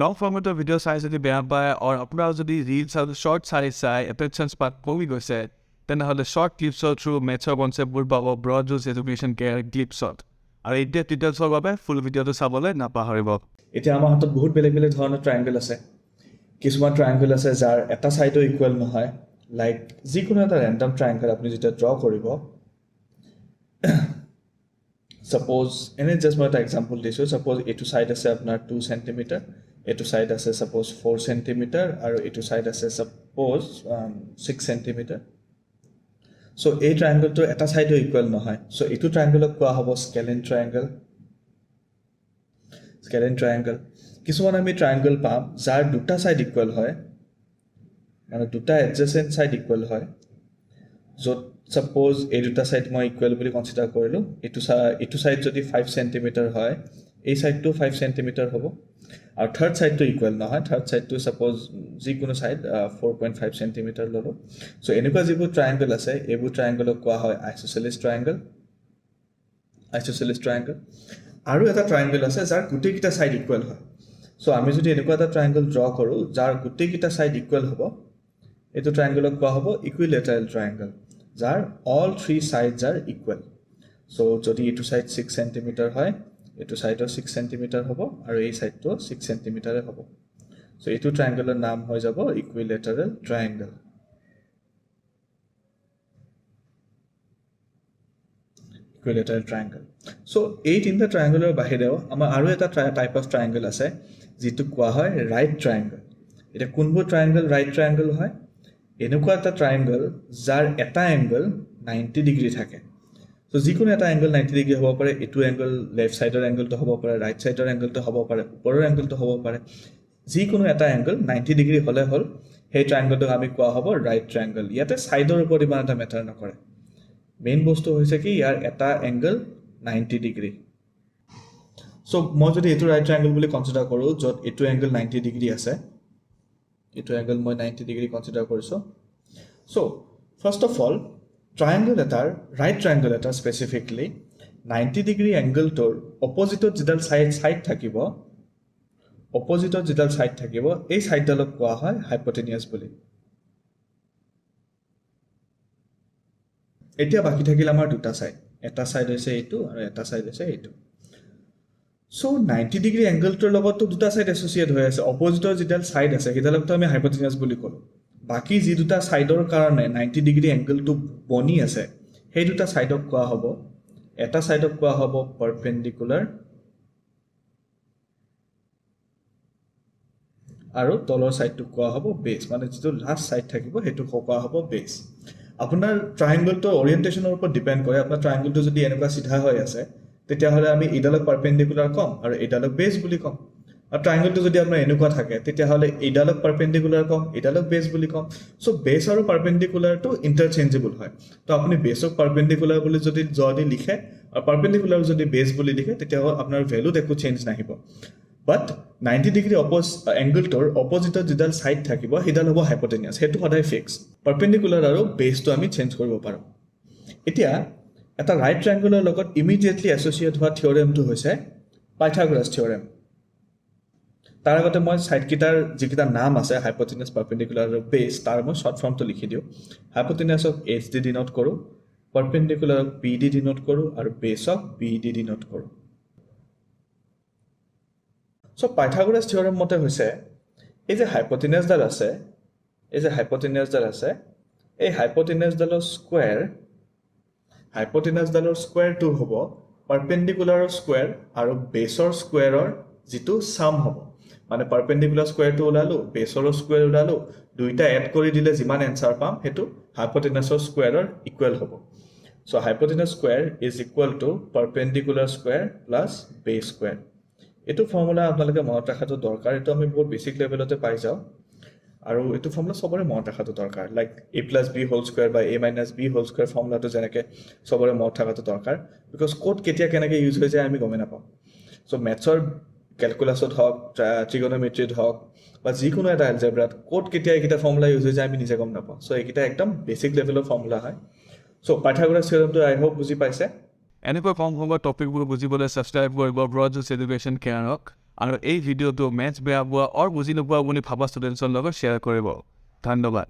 লং ফৰ্মেটৰ video' চাই যদি বেয়া পায় আৰু আপোনাৰ যদি ৰিলছ আৰু শ্বৰ্ট চাই এটেনশ্যন স্পান কমি গৈছে তেনেহ'লে শ্বৰ্ট ক্লিপছৰ থ্ৰু মেথছৰ কনচেপ্টবোৰ পাব ব্ৰড জুচ এডুকেশ্যন কেয়াৰ ক্লিপছত আৰু এতিয়া ডিটেইলছৰ বাবে ফুল ভিডিঅ'টো চাবলৈ নাপাহৰিব এতিয়া আমাৰ হাতত বহুত বেলেগ বেলেগ ধৰণৰ ট্ৰায়াংগল আছে কিছুমান ট্ৰায়াংগল আছে যাৰ এটা ছাইডো ইকুৱেল নহয় লাইক যিকোনো এটা ৰেণ্ডম ট্ৰায়াংগল আপুনি যেতিয়া ড্ৰ কৰিব suppose এনে জাষ্ট মই এটা এক্সাম্পল দিছোঁ suppose এইটো ছাইড আছে আপোনাৰ 2 সেণ্টিমিটাৰ এইটো ছাইড আছে suppose 4 সেণ্টিমিটাৰ আৰু এইটো ছাইড আছে suppose 6 সেণ্টিমিটাৰ so এই ট্ৰায়াংগলটো এটা ছাইডো ইকুৱেল নহয় so এইটো ট্ৰায়াংগলক কোৱা হ'ব স্কেলিন ট্ৰায়াংগল কিছুমান আমি ট্ৰায়াংগল পাম যাৰ দুটা ছাইড ইকুৱেল হয় মানে দুটা এডজেসেন্ট ছাইড ইকুৱেল হয় য'ত suppose এই দুটা সাইড মই ইকুৱেল বুলি কনসিডাৰ কৰিলো এটো সাইড যদি 5 সেন্টিমিটাৰ হয় এই সাইডটো 5 সেন্টিমিটাৰ হ'ব আৰু থাৰ্ড সাইডটো ইকুৱেল নহয় থাৰ্ড সাইডটো suppose যিকোনো সাইড 4.5 সেন্টিমিটাৰ ললো সো এনেকুৱা যিবোৰ ট্ৰায়াংগল আছে এইবোৰ ট্ৰায়াংগলক কোৱা হয় আইসোসেলিস ট্ৰায়াংগল আৰু এটা ট্ৰায়াংগল আছে যাৰ গোটেইকেইটা সাইড ইকুৱেল হয় সো আমি যদি এনেকুৱা এটা ট্ৰায়াংগল ড্ৰ কৰো যাৰ গোটেইকেইটা সাইড ইকুৱেল হ'ব এটো ট্ৰায়াংগলক কোৱা হ'ব ইকুইলেটাৰেল ট্ৰায়াংগল যাৰ all three sides are equal so যদি এটো সাইড 6 সেন্টিমিটাৰ হয় এটো সাইডও 6 সেন্টিমিটাৰ হ'ব আৰু এই সাইডটো 6 সেন্টিমিটাৰে হ'ব so এটো ট্ৰায়াংগলৰ নাম হৈ যাব ইকুইলেটাৰেল ট্ৰায়াংগল so এই তিনটা ট্ৰায়াংগলৰ বাহিৰেও আমাৰ আৰু এটা টাইপ অফ ট্ৰায়াংগল আছে যেটো কোৱা হয় ৰাইট ট্ৰায়াংগল এটা কোনবোৰ ট্ৰায়াংগল ৰাইট ট্ৰায়াংগল হয় এনেকুৱা এটা ট্ৰায়াংগল যাৰ এটা এংগল 90 ডিগ্ৰী থাকে সো যিকোনো এটা এংগল 90 ডিগ্ৰী হ'ব পাৰে এটো এংগল লেফট সাইডৰ এংগলটো হ'ব পাৰে ৰাইট সাইডৰ এংগলটো হ'ব পাৰে ওপৰৰ এংগলটো হ'ব পাৰে যিকোনো এটা এংগল 90 ডিগ্ৰী হলে হল সেই ট্ৰায়াংগলটোক আমি কোৱা হ'ব ৰাইট ট্ৰায়াংগল ইয়াতে সাইডৰ ওপৰত ইমান এটা মেটাৰ নকৰে মেইন বস্তু হৈছে কি ইয়াৰ এটা এংগল 90 ডিগ্ৰী সো মই যদি এটো ৰাইট ট্ৰায়াংগল বুলি কনসিডাৰ কৰো যত এটো এংগল 90 ডিগ্ৰী আছে এটো এংগল মই 90 ডিগ্ৰী কনসিডাৰ কৰিছো so first of all triangle এটাৰ ৰাইট ট্ৰায়াংগল এটা স্পেসিফিকলি 90 ডিগ্ৰী এংগলটোৰ অপজিটত যিডাল সাইড থাকিব এই সাইডডালক কোৱা হয় হাইপোটেনিয়াছ বুলি এতিয়া বাকি থাকিল আমাৰ দুটা সাইড এটা সাইড হৈছে এইটো আৰু এটা সাইড হৈছে এইটো So 90 ডিগ্ৰী এংগলটোৰ লগত দুটা সাইড এসোসিয়েট হৈ আছে অপজিটৰ যিডাল সাইড আছে কিডালকটো আমি হাইপোটেনিয়াছ বুলি কলো বাকি যি দুটা সাইডৰ কাৰণে 90 ডিগ্ৰী এংগলটো বনি আছে সেই দুটা সাইডক কোৱা হ'ব এটা সাইডক কোৱা হ'ব পাৰপেন্ডিকুলাৰ আৰু তলৰ সাইডটো কোৱা হ'ব বেস মানে যিটো লাস্ট সাইড থাকিব হেতু কোৱা হ'ব বেস আপোনাৰ ট্ৰায়াংগলটো ওৰিয়েন্টেশনৰ ওপৰত ডিপেন্ড কৰে আপোনাৰ ট্ৰায়াংগলটো যদি এনেকুৱা সিধা হৈ আছে তেতিয়া হলে আমি ইডালক পাৰপেন্ডিকুলাৰ কম আৰু ইডালক বেস বুলি কম আৰু ট্ৰায়াংগলটো যদি আপোনাৰ এনেকুৱা থাকে তেতিয়া হলে ইডালক পাৰপেন্ডিকুলাৰ কম ইডালক বেস বুলি কম সো বেস আৰু পাৰপেন্ডিকুলাৰটো ইন্টাৰচেঞ্জেবল হয় তো আপুনি বেসক পাৰপেন্ডিকুলাৰ বুলি যদি লিখে আৰু পাৰপেন্ডিকুলাৰ যদি বেস বুলি লিখে তেতিয়া আপোনাৰ ভ্যালুত একো চেঞ্জ নাহিব বাট 90 ডিগ্ৰী এংগলটোৰ অপজিটত যিডাল সাইড থাকিব হিডাল হ'ব হাইপোটেনিয়াছ হেতু সদায় ফিক্স পারপেন্ডিকুলার আৰু বেসটো আমি চেঞ্জ কৰিব পাৰো এতিয়া এটা ৰাইট ট্ৰায়াংগলৰ লগত ইমিডিয়েটলি এসোসিয়েট হোৱা থিওৰেমটো হৈছে পাইথাগোৰাছ থিওৰেম তাৰ আগতে মই সাইড কিটাৰ যিকিটা নাম আছে হাইপোটেনিয়াছ পাৰপেন্ডিকুলাৰ আৰু বেস তাৰ মই শৰ্ট ফৰ্মটো লিখি দিও হাইপোটেনিয়াছক h দি ডিনোট কৰো পাৰপেন্ডিকুলাৰক p দি ডিনোট কৰো আৰু বেসক b দি ডিনোট কৰো সো পাইথাগোৰাছ থিওৰেম মতে হৈছে এই যে হাইপোটেনিয়াছ ডাল আছে এই হাইপোটেনিয়াছ ডালৰ স্কয়াৰ হাইপোটেনাছ ডালৰ স্কয়াৰটো হ'ব পাৰপেন্ডিকুলাৰৰ স্কয়াৰ আৰু বেসৰ স্কয়াৰৰ যেটো সাম হ'ব মানে পাৰপেন্ডিকুলাৰ স্কয়াৰটো ওলালো বেসৰ স্কয়াৰ ওলালো দুইটা এড কৰি দিলে যিমান আনসাৰ পাম হেতু হাইপোটেনাছৰ স্কয়াৰৰ ইকুৱেল হ'ব so hypotenuse square is equal to perpendicular square plus base square এটো ফৰ্মুলা আপোনালোকে মনত ৰাখাটো দৰকাৰ এটো আমি বহুত বেসিক লেভেলতে পাই যাও আৰু এটো ফৰ্মুলা সবৰে মনত ৰাখাটো দৰকাৰ like a + b whole square by a - b whole square ফৰ্মুলাটো যেনেকে সবৰে মনত ৰাখাটো দৰকাৰ বিকজ কোড কেতিয়া কেনেকে ইউজ হৈ যায় আমি গমে নাপাওঁ সো ম্যাথছৰ ক্যালকুলাসত হক ট্ৰিগোনোমেট্ৰিত হক বা যিকোনো এটা এলজেব্ৰাত কোড কেতিয়া এইটা ফৰ্মুলা ইউজ হৈ যায় আমি নিজে গম নাপাওঁ সো এইটা একদম বেসিক লেভেলৰ ফৰ্মুলা হয় সো পাইথাগোৰাছ থিওৰেমটো আই হোপ বুজি পাইছে এনেকুৱা কম হ'ব টপিকবোৰ বুজিবলৈ সাবস্ক্ৰাইব কৰিব ব্ৰড জুচ এডুকেশ্যন কেয়াৰক আৰু এই ভিডিঅ'টো মেথছ বেয়া পোৱা আৰু বুজি নোপোৱা বুলি ভাবা ষ্টুডেণ্টছৰ লগত শ্বেয়াৰ কৰিব। ধন্যবাদ।